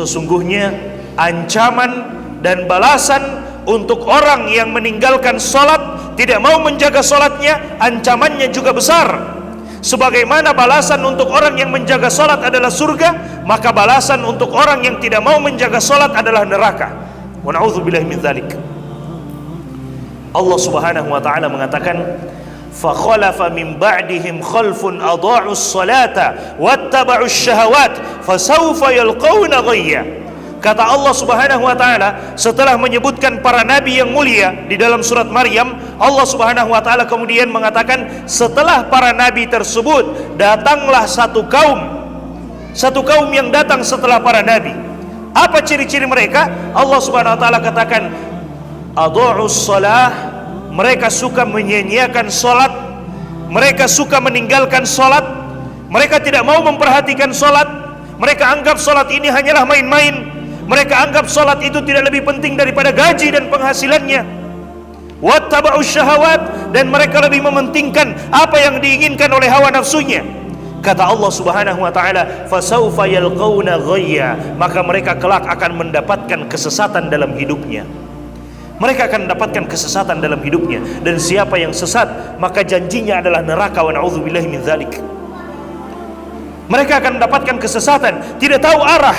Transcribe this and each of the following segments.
sesungguhnya ancaman dan balasan untuk orang yang meninggalkan sholat, tidak mau menjaga sholatnya, ancamannya juga besar. Sebagaimana balasan untuk orang yang menjaga sholat adalah surga, maka balasan untuk orang yang tidak mau menjaga sholat adalah neraka. Wa na'udzubillahi min dzalik. Allah Subhanahu wa taala mengatakan, fa khalafa min ba'dihim khalfun adha'us salata wattaba'us syahawat fasawfa yalqawna ghayya. Kata Allah Subhanahu wa taala setelah menyebutkan para nabi yang mulia di dalam surat Maryam, Allah Subhanahu wa taala kemudian mengatakan setelah para nabi tersebut datanglah satu kaum yang datang setelah para nabi. Apa ciri-ciri mereka? Allah Subhanahu wa taala katakan adha'us shalah, mereka suka menyia-nyiakan salat, mereka suka meninggalkan salat, mereka tidak mau memperhatikan salat, mereka anggap salat ini hanyalah main-main. Mereka anggap salat itu tidak lebih penting daripada gaji dan penghasilannya. Wattaba'us syahawat, dan mereka lebih mementingkan apa yang diinginkan oleh hawa nafsunya. Kata Allah Subhanahu wa taala, fasawfa yalqawna ghayya, maka mereka kelak akan mendapatkan kesesatan dalam hidupnya. Mereka akan mendapatkan kesesatan dalam hidupnya, dan siapa yang sesat maka janjinya adalah neraka. Wa na'udzubillahi min dzalik. Mereka akan mendapatkan kesesatan, tidak tahu arah.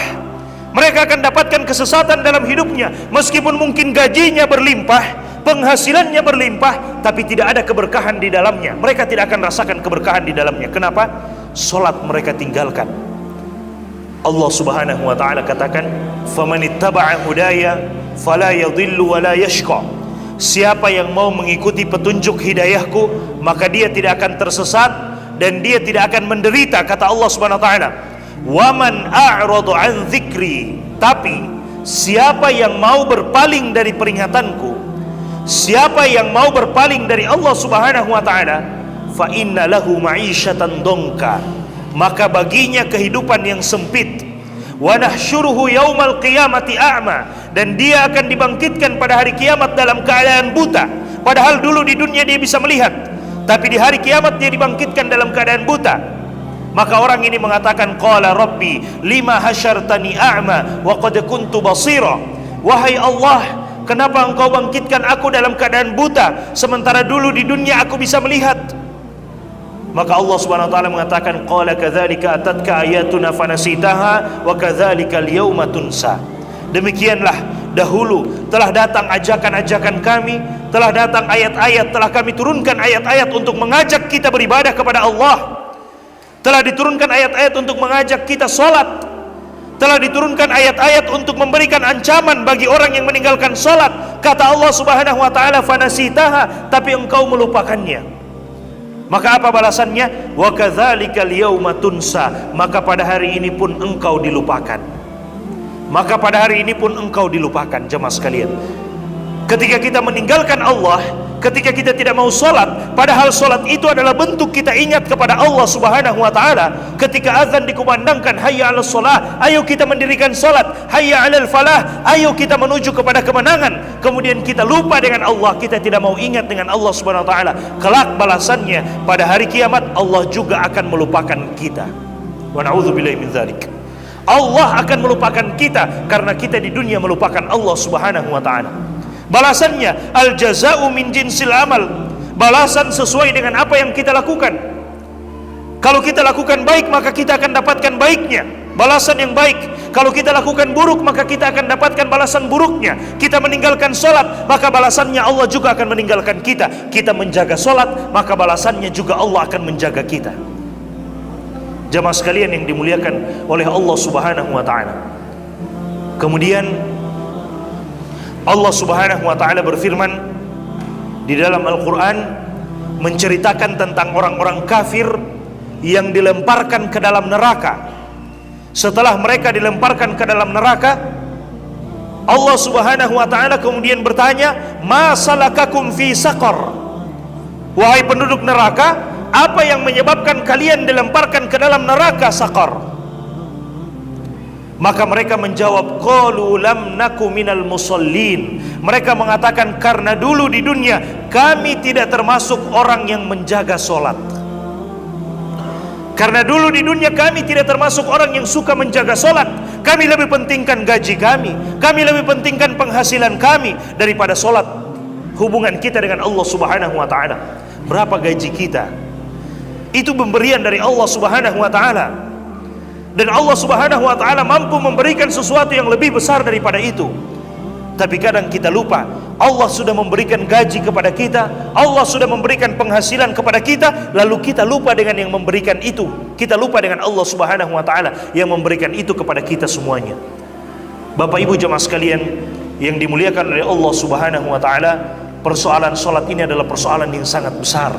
Mereka akan dapatkan kesesatan dalam hidupnya. Meskipun mungkin gajinya berlimpah, penghasilannya berlimpah, tapi tidak ada keberkahan di dalamnya. Mereka tidak akan rasakan keberkahan di dalamnya. Kenapa? Salat mereka tinggalkan. Allah Subhanahu wa taala katakan, "Famanittaba'a hudaya fala yadhillu wa la yashqa." Siapa yang mau mengikuti petunjuk hidayahku, maka dia tidak akan tersesat dan dia tidak akan menderita, kata Allah Subhanahu wa taala. Waman a'radu an dzikri, tapi siapa yang mau berpaling dari peringatanku, siapa yang mau berpaling dari Allah Subhanahu wa taala, fa inna lahu ma'isyatan dongka, maka baginya kehidupan yang sempit. Wa nahsyuruhu yaumal qiyamati a'ma, dan dia akan dibangkitkan pada hari kiamat dalam keadaan buta. Padahal dulu di dunia dia bisa melihat, tapi di hari kiamat dia dibangkitkan dalam keadaan buta. Maka orang ini mengatakan, qala rabbi lima hasyartani a'ma wa qad kuntu basira. Wahai Allah, kenapa engkau bangkitkan aku dalam keadaan buta sementara dulu di dunia aku bisa melihat? Maka Allah Subhanahu wa taala mengatakan, qala kadzalika atatka ayatuna fanasitaha wa kadzalika al-yauma tunsa. Demikianlah dahulu telah datang ajakan-ajakan kami, telah datang ayat-ayat, telah kami turunkan ayat-ayat untuk mengajak kita beribadah kepada Allah. Telah diturunkan ayat-ayat untuk mengajak kita sholat. Telah diturunkan ayat-ayat untuk memberikan ancaman bagi orang yang meninggalkan sholat. Kata Allah Subhanahu wa ta'ala, fanasitaha, tapi engkau melupakannya. Maka apa balasannya? Wa kadzalikal yauma tunsa, maka pada hari ini pun engkau dilupakan. Maka pada hari ini pun engkau dilupakan. Jemaah sekalian, ketika kita meninggalkan Allah, ketika kita tidak mau sholat, padahal sholat itu adalah bentuk kita ingat kepada Allah Subhanahu wa ta'ala. Ketika azan dikumandangkan, hayya 'alas sholah, ayo kita mendirikan sholat. Hayya 'alal falah, ayo kita menuju kepada kemenangan. Kemudian kita lupa dengan Allah, kita tidak mau ingat dengan Allah Subhanahu wa ta'ala. Kelak balasannya pada hari kiamat, Allah juga akan melupakan kita. Wa na'udzubillahi min dzalik. Allah akan melupakan kita karena kita di dunia melupakan Allah Subhanahu wa ta'ala. Balasannya al-jaza'u min jinsil amal, balasan sesuai dengan apa yang kita lakukan. Kalau kita lakukan baik, maka kita akan dapatkan baiknya, balasan yang baik. Kalau kita lakukan buruk, maka kita akan dapatkan balasan buruknya. Kita meninggalkan sholat, maka balasannya Allah juga akan meninggalkan kita. Kita menjaga sholat, maka balasannya juga Allah akan menjaga kita. Jamaah sekalian yang dimuliakan oleh Allah Subhanahu wa ta'ala. Kemudian Allah Subhanahu wa ta'ala berfirman di dalam Al-Quran, menceritakan tentang orang-orang kafir yang dilemparkan ke dalam neraka. Setelah mereka dilemparkan ke dalam neraka, Allah Subhanahu wa ta'ala kemudian bertanya, ma salakakum fi saqar, wahai penduduk neraka, apa yang menyebabkan kalian dilemparkan ke dalam neraka saqar? Maka mereka menjawab, qalu lam naku minal musallin. Mereka mengatakan, karena dulu di dunia kami tidak termasuk orang yang menjaga solat. Karena dulu di dunia kami tidak termasuk orang yang suka menjaga solat. kami lebih pentingkan gaji kami lebih pentingkan penghasilan kami daripada solat. Hubungan kita dengan Allah Subhanahu wa ta'ala, berapa gaji kita, itu pemberian dari Allah Subhanahu wa ta'ala. Dan Allah Subhanahu wa ta'ala mampu memberikan sesuatu yang lebih besar daripada itu. Tapi kadang kita lupa, Allah sudah memberikan gaji kepada kita, Allah sudah memberikan penghasilan kepada kita, lalu kita lupa dengan yang memberikan itu. Kita lupa dengan Allah Subhanahu wa ta'ala yang memberikan itu kepada kita semuanya. Bapak Ibu jemaah sekalian yang dimuliakan oleh Allah Subhanahu wa ta'ala, persoalan solat ini adalah persoalan yang sangat besar.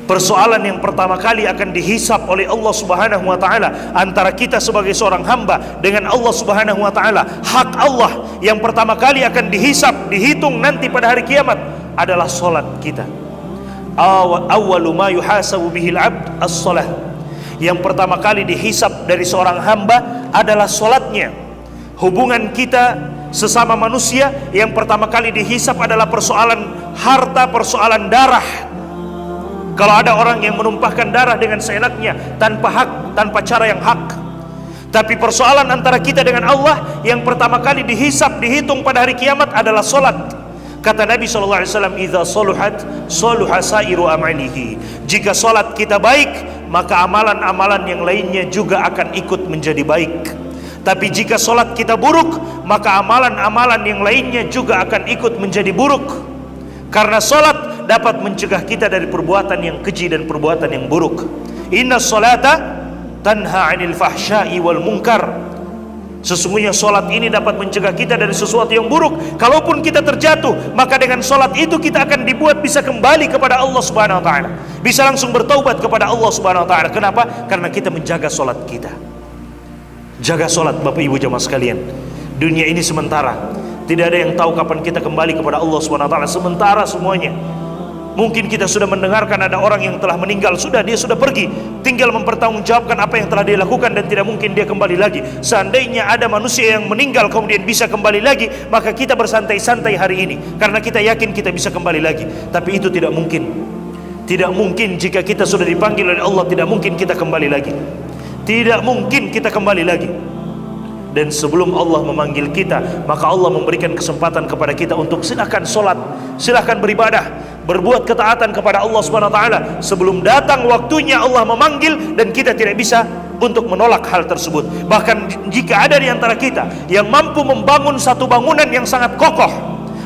Persoalan yang pertama kali akan dihisap oleh Allah Subhanahu wa ta'ala antara kita sebagai seorang hamba dengan Allah Subhanahu wa ta'ala. Hak Allah yang pertama kali akan dihisap, dihitung nanti pada hari kiamat adalah solat kita. Awwalu ma yuhasabu bihil abd as-salah. Yang pertama kali dihisap dari seorang hamba adalah solatnya. Hubungan kita sesama manusia yang pertama kali dihisap adalah persoalan harta, persoalan darah. Kalau ada orang yang menumpahkan darah dengan seenaknya, tanpa hak, tanpa cara yang hak. Tapi persoalan antara kita dengan Allah yang pertama kali dihisap, dihitung pada hari kiamat adalah solat. Kata Nabi SAW, "Idza saluhat, saluha sairu amalihi." Jika solat kita baik, maka amalan-amalan yang lainnya juga akan ikut menjadi baik. Tapi jika solat kita buruk, maka amalan-amalan yang lainnya juga akan ikut menjadi buruk. Karena solat dapat mencegah kita dari perbuatan yang keji dan perbuatan yang buruk. Inna salata tanha 'anil fahsya'i wal munkar. Sesungguhnya solat ini dapat mencegah kita dari sesuatu yang buruk. Kalaupun kita terjatuh, maka dengan solat itu kita akan dibuat bisa kembali kepada Allah Subhanahu wa ta'ala, bisa langsung bertaubat kepada Allah Subhanahu wa ta'ala. Kenapa? Karena kita menjaga solat kita. Jaga solat Bapak Ibu jamaah sekalian. Dunia ini sementara, tidak ada yang tahu kapan kita kembali kepada Allah Subhanahu wa ta'ala. Sementara semuanya. Mungkin kita sudah mendengarkan ada orang yang telah meninggal, dia sudah pergi, tinggal mempertanggungjawabkan apa yang telah dia lakukan dan tidak mungkin dia kembali lagi. Seandainya ada manusia yang meninggal kemudian bisa kembali lagi, maka kita bersantai-santai hari ini karena kita yakin kita bisa kembali lagi. Tapi itu tidak mungkin. Tidak mungkin. Jika kita sudah dipanggil oleh Allah, tidak mungkin kita kembali lagi. Tidak mungkin kita kembali lagi. Dan sebelum Allah memanggil kita, maka Allah memberikan kesempatan kepada kita untuk silakan solat, silakan beribadah, berbuat ketaatan kepada Allah Subhanahu wa ta'ala sebelum datang waktunya Allah memanggil, dan kita tidak bisa untuk menolak hal tersebut. Bahkan jika ada di antara kita yang mampu membangun satu bangunan yang sangat kokoh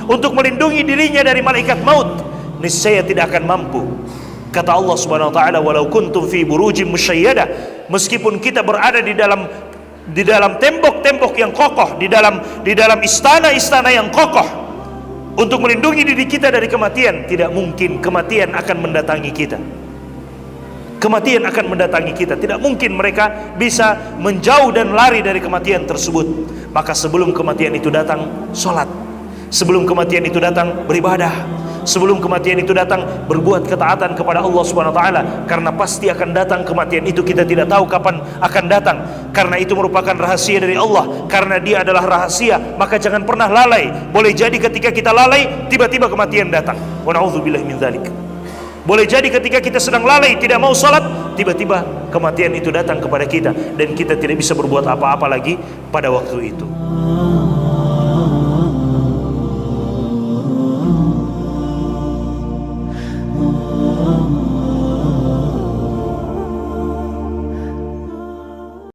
untuk melindungi dirinya dari malaikat maut, niscaya tidak akan mampu. Kata Allah Subhanahu wa ta'ala, walau kuntum fi burujim musyayyada, meskipun kita berada di dalam tembok-tembok yang kokoh, di dalam istana-istana yang kokoh untuk melindungi diri kita dari kematian, tidak mungkin kematian akan mendatangi kita. Kematian akan mendatangi kita. Tidak mungkin mereka bisa menjauh dan lari dari kematian tersebut. Maka sebelum kematian itu datang, sholat. Sebelum kematian itu datang, beribadah. Sebelum kematian itu datang, berbuat ketaatan kepada Allah Subhanahu wa ta'ala. Karena pasti akan datang kematian itu, kita tidak tahu kapan akan datang. Karena itu merupakan rahasia dari Allah. Karena dia adalah rahasia, maka jangan pernah lalai. Boleh jadi ketika kita lalai, tiba-tiba kematian datang. Wa na'udzubillahi min dzalik. Boleh jadi ketika kita sedang lalai, tidak mau salat, tiba-tiba kematian itu datang kepada kita, dan kita tidak bisa berbuat apa-apa lagi pada waktu itu.